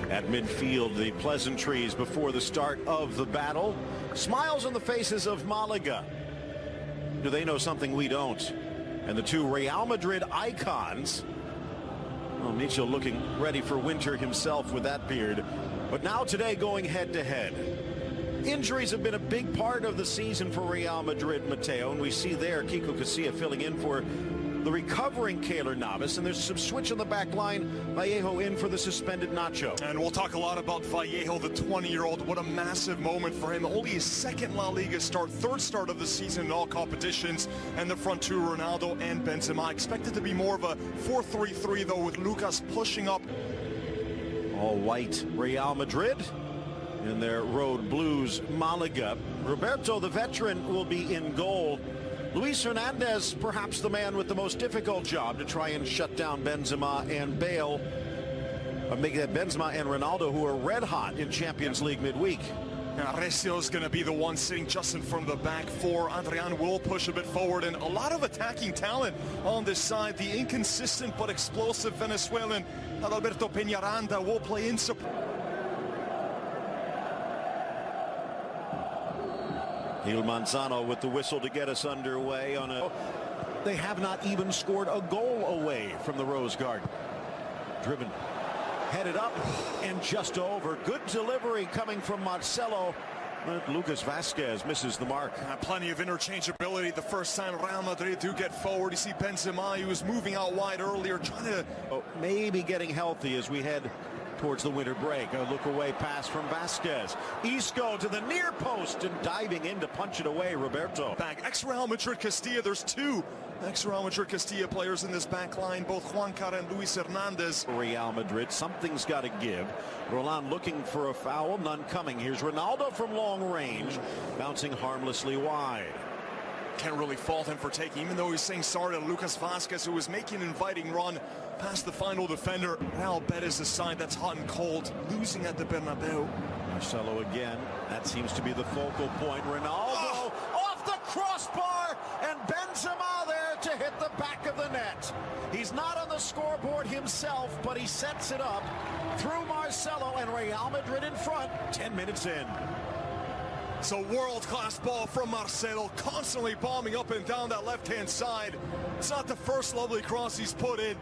At midfield, the pleasantries before the start of the battle. Smiles on the faces of Malaga. Do they know something we don't? And the two Real Madrid icons. Well, Mitchell looking ready for winter himself with that beard. But now today going head-to-head. Injuries have been a big part of the season for Real Madrid, Mateo. And we see there Kiko Casilla filling in for the recovering Keylor Navas, and there's some switch on the back line. Vallejo in for the suspended Nacho. And we'll talk a lot about Vallejo, the 20-year-old. What a massive moment for him. Only his second La Liga start, third start of the season in all competitions. And the front two, Ronaldo and Benzema. Expected to be more of a 4-3-3, though, with Lucas pushing up. All white Real Madrid in their road blues Malaga. Roberto, the veteran, will be in goal. Luis Hernandez, perhaps the man with the most difficult job to try and shut down Benzema and Bale. Make that Benzema and Ronaldo, who are red hot in Champions League midweek. Now, Resio's going to be the one sitting just in front of the back four. Adrian will push a bit forward, and a lot of attacking talent on this side. The inconsistent but explosive Venezuelan Adalberto Peñaranda will play in support. Gil Manzano with the whistle to get us underway on a... They have not even scored a goal away from the Rose Garden. Driven, headed up, and just over. Good delivery coming from Marcelo. But Lucas Vazquez misses the mark. Plenty of interchangeability the first time Real Madrid do get forward. You see Benzema, he was moving out wide earlier, trying to... maybe getting healthy as we head towards the winter break. A look away pass from Vazquez. Isco to the near post and diving in to punch it away, Roberto. Back, ex-Real Madrid Castilla. There's two ex-Real Madrid Castilla players in this back line, both Juan Cara and Luis Hernandez. Real Madrid, something's got to give. Roland looking for a foul, none coming. Here's Ronaldo from long range, bouncing harmlessly wide. Can't really fault him for taking, even though he's saying sorry to Lucas Vazquez, who was making an inviting run past the final defender. Real Betis, a side that's hot and cold, losing at the Bernabeu. Marcelo again. That seems to be the focal point. Ronaldo off the crossbar, and Benzema there to hit the back of the net. He's not on the scoreboard himself, but he sets it up through Marcelo, and Real Madrid in front 10 minutes in. So world-class ball from Marcelo, constantly bombing up and down that left-hand side. It's not the first lovely cross he's put in.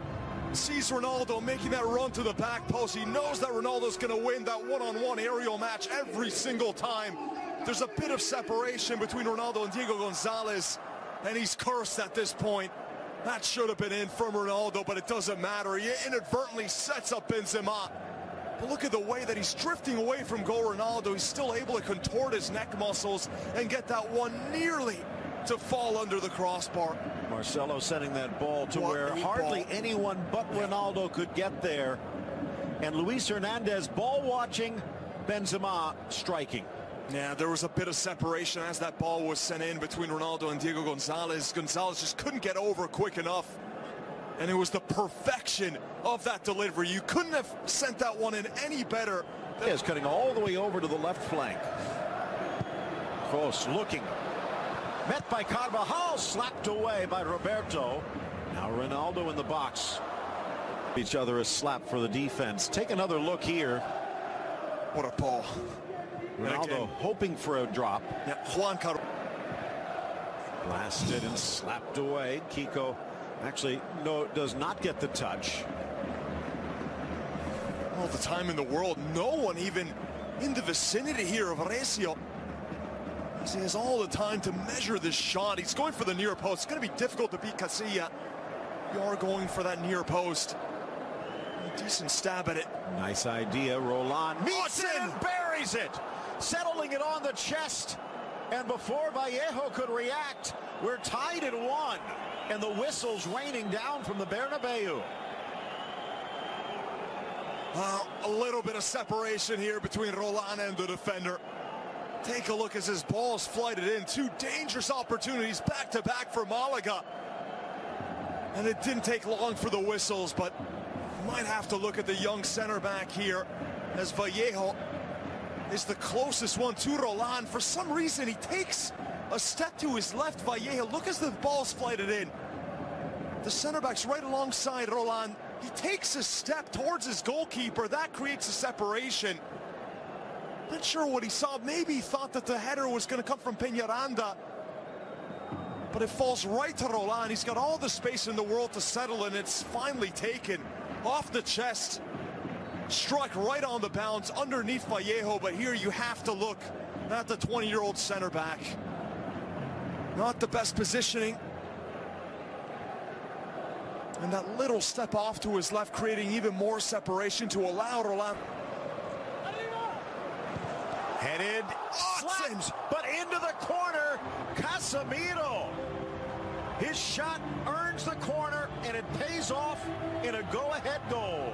Sees Ronaldo making that run to the back post. He knows that Ronaldo's going to win that one-on-one aerial match every single time. There's a bit of separation between Ronaldo and Diego Gonzalez, and he's cursed at this point. That should have been in from Ronaldo, but it doesn't matter. He inadvertently sets up Benzema. But look at the way that he's drifting away from goal. Ronaldo, he's still able to contort his neck muscles and get that one nearly to fall under the crossbar. Marcelo sending that ball to where hardly anyone but Ronaldo could get there. And Luis Hernandez ball watching, Benzema striking. Yeah, there was a bit of separation as that ball was sent in between Ronaldo and Diego Gonzalez. Gonzalez just couldn't get over quick enough. And it was the perfection of that delivery. You couldn't have sent that one in any better. He is cutting all the way over to the left flank. Close looking. Met by Carvajal, slapped away by Roberto. Now Ronaldo in the box. Each other a slap for the defense. Take another look here. What a ball. Ronaldo hoping for a drop. Yeah, Juan Cara. Blasted and slapped away. Kiko actually does not get the touch. All the time in the world, no one even in the vicinity here of Recio. He has all the time to measure this shot. He's going for the near post. It's going to be difficult to beat Casilla. You are going for that near post. A decent stab at it. Nice idea. Roland meets it and buries it. Settling it on the chest. And before Vallejo could react, we're tied at 1. And the whistle's raining down from the Bernabeu. A little bit of separation here between Roland and the defender. Take a look as his ball's flighted in. Two dangerous opportunities back-to-back for Malaga. And it didn't take long for the whistles, but might have to look at the young center back here as Vallejo is the closest one to Roland. For some reason, he takes a step to his left. Vallejo, look as the ball's flighted in. The center back's right alongside Roland. He takes a step towards his goalkeeper. That creates a separation. Not sure what he saw. Maybe he thought that the header was going to come from Peñaranda. But it falls right to Roland. He's got all the space in the world to settle, and it's finally taken off the chest. Struck right on the bounce underneath Vallejo, but here you have to look at the 20-year-old center back. Not the best positioning. And that little step off to his left, creating even more separation to allow Roland. Headed, slapped, but into the corner, Casemiro. His shot earns the corner, and it pays off in a go-ahead goal.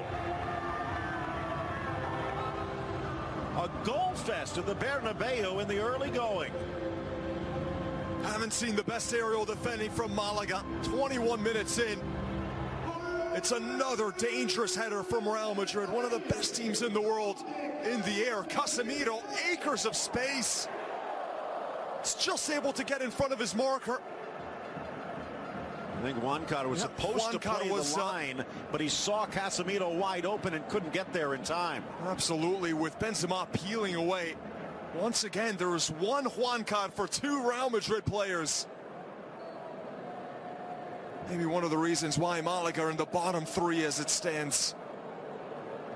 A goal fest at the Bernabeu in the early going. Haven't seen the best aerial defending from Malaga. 21 minutes in. It's another dangerous header from Real Madrid, one of the best teams in the world in the air. Casemiro, acres of space. He's just able to get in front of his marker. I think Juancada was supposed to play the line, but he saw Casemiro wide open and couldn't get there in time. Absolutely, with Benzema peeling away. Once again, there is one Juancada for two Real Madrid players. Maybe one of the reasons why Malaga are in the bottom three as it stands.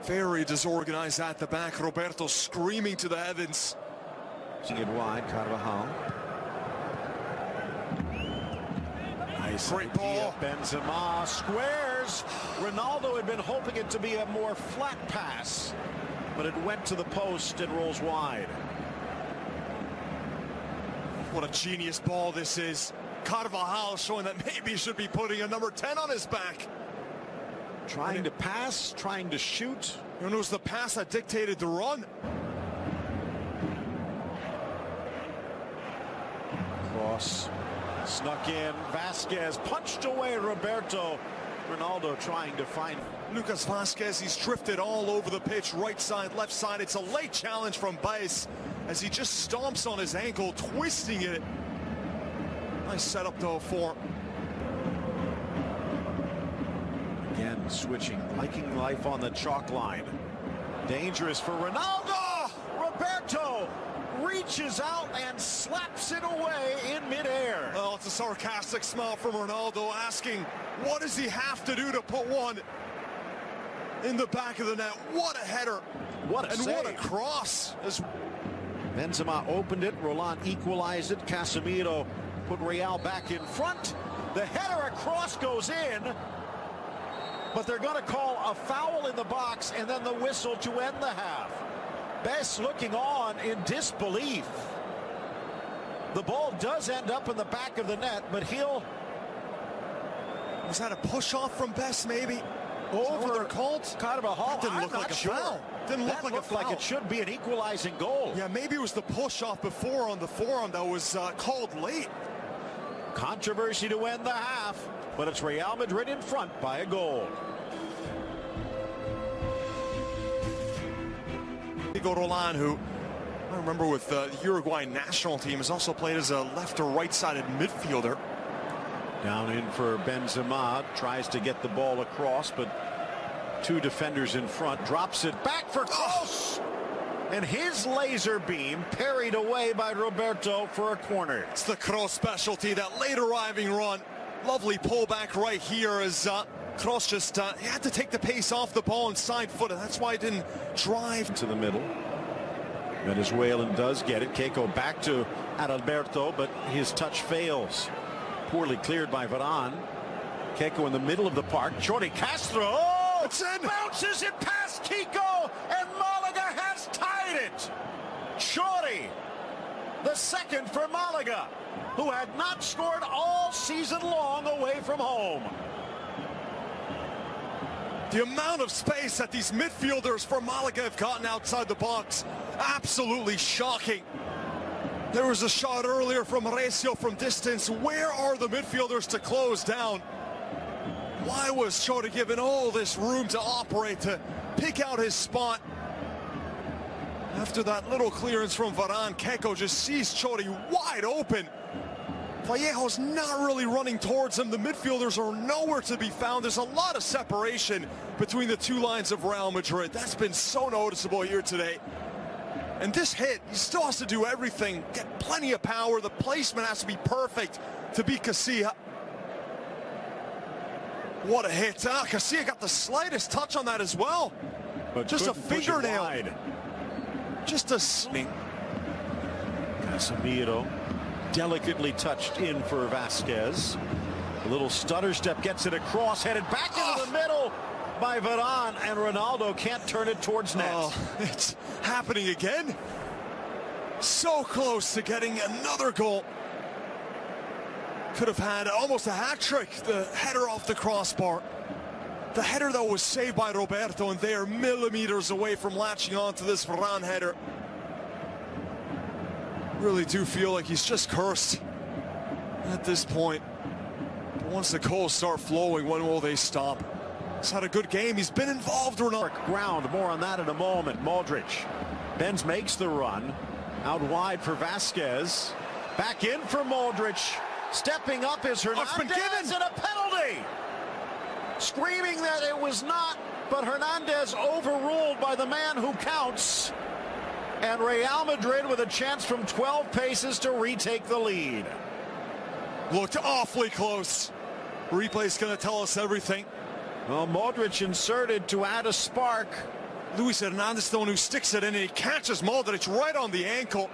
Very disorganized at the back. Roberto screaming to the heavens. Seeing it wide, Carvajal. Nice. Great ball. Benzema squares. Ronaldo had been hoping it to be a more flat pass, but it went to the post and rolls wide. What a genius ball this is. Carvajal showing that maybe he should be putting a number 10 on his back. Trying to pass, trying to shoot. And it was the pass that dictated the run. Cross snuck in. Vasquez punched away Roberto. Ronaldo trying to find Lucas Vasquez. He's drifted all over the pitch, right side, left side. It's a late challenge from Baez as he just stomps on his ankle, twisting it. Nice setup though for. Again, switching, liking life on the chalk line. Dangerous for Ronaldo. Roberto reaches out and slaps it away in midair. Well, it's a sarcastic smile from Ronaldo, asking, what does he have to do to put one in the back of the net? What a header. What a save. What a cross. Benzema opened it. Roland equalized it. Casemiro put Real back in front. The header across goes in, but they're going to call a foul in the box and then the whistle to end the half. Best looking on in disbelief. The ball does end up in the back of the net, but he'll... Was that a push off from Best maybe? Over their called? Carvajal. Didn't look like a foul. Didn't look like a foul. Like it should be an equalizing goal. Yeah, maybe it was the push off before on the forearm that was called late. Controversy to end the half, but it's Real Madrid in front by a goal. Diego Roland, who I remember with the Uruguay national team, has also played as a left or right-sided midfielder. Down in for Benzema, tries to get the ball across, but two defenders in front, drops it back for close. And his laser beam parried away by Roberto for a corner. It's the Kroos specialty, that late arriving run. Lovely pullback right here as Kroos just he had to take the pace off the ball and side foot, and that's why he didn't drive to the middle. Venezuelan does get it. Keiko back to Adalberto, but his touch fails. Poorly cleared by Varane. Keiko in the middle of the park. Jordi Castro. Oh, it's in. Bounces it past Kiko, and Malaga has tied it. Jordi, the second for Malaga, who had not scored all season long away from home. The amount of space that these midfielders for Malaga have gotten outside the box, absolutely shocking. There was a shot earlier from Recio from distance. Where are the midfielders to close down? Why was Jordi given all this room to operate, to pick out his spot? After that little clearance from Varane, Keiko just sees Jordi wide open. Vallejo's not really running towards him. The midfielders are nowhere to be found. There's a lot of separation between the two lines of Real Madrid. That's been so noticeable here today. And this hit, he still has to do everything, get plenty of power. The placement has to be perfect to beat Casilla. What a hit. Casilla got the slightest touch on that as well. But just a fingernail. Just a swing. Casemiro delicately touched in for Vasquez. A little stutter step, gets it across, headed back into the middle by Varane, and Ronaldo can't turn it towards net. It's happening again. So close to getting another goal. Could have had almost a hat trick. The header off the crossbar. The header, though, was saved by Roberto, and they are millimeters away from latching onto this Varane header. Really do feel like he's just cursed at this point. But once the goals start flowing, when will they stop? He's had a good game. He's been involved or not. Ground, more on that in a moment. Modric. Benz makes the run. Out wide for Vasquez. Back in for Modric. Stepping up is Hernandez, and a penalty. Screaming that it was not, but Hernandez overruled by the man who counts. And Real Madrid with a chance from 12 paces to retake the lead. Looked awfully close. Replay's going to tell us everything. Well, Modric inserted to add a spark. Luis Hernandez, the one who sticks it in, and he catches Modric right on the ankle.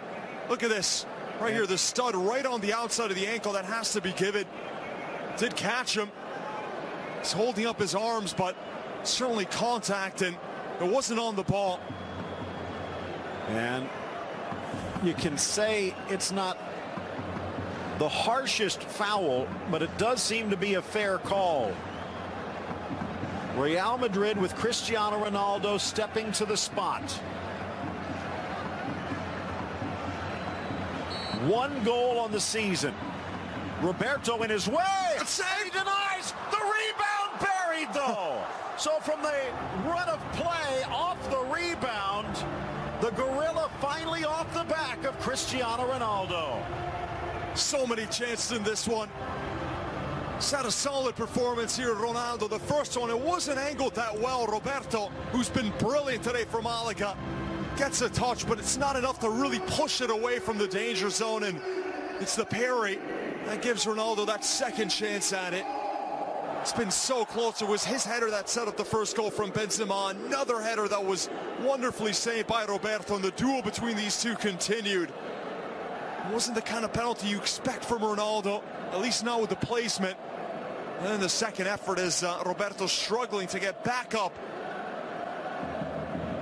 Look at this. Right here, the stud right on the outside of the ankle. That has to be given. Did catch him. He's holding up his arms, but certainly contact, and it wasn't on the ball. And you can say it's not the harshest foul, but it does seem to be a fair call. Real Madrid with Cristiano Ronaldo stepping to the spot. One goal on the season. Roberto in his way. He denies. The rebound buried, though. So from the run of play off the rebound, the gorilla finally off the back of Cristiano Ronaldo. So many chances in this one. He's had a solid performance here, Ronaldo. The first one, it wasn't angled that well. Roberto, who's been brilliant today for Malaga, gets a touch, but it's not enough to really push it away from the danger zone, and it's the parry that gives Ronaldo that second chance at it. It's been so close. It was his header that set up the first goal from Benzema. Another header that was wonderfully saved by Roberto, and the duel between these two continued. It wasn't the kind of penalty you expect from Ronaldo, at least not with the placement. And then the second effort is Roberto struggling to get back up.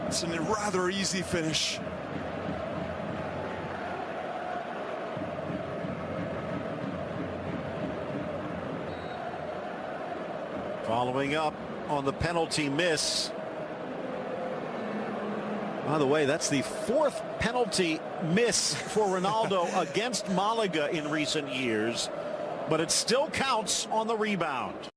It's a rather easy finish. Following up on the penalty miss. By the way, that's the fourth penalty miss for Ronaldo against Malaga in recent years, but it still counts on the rebound.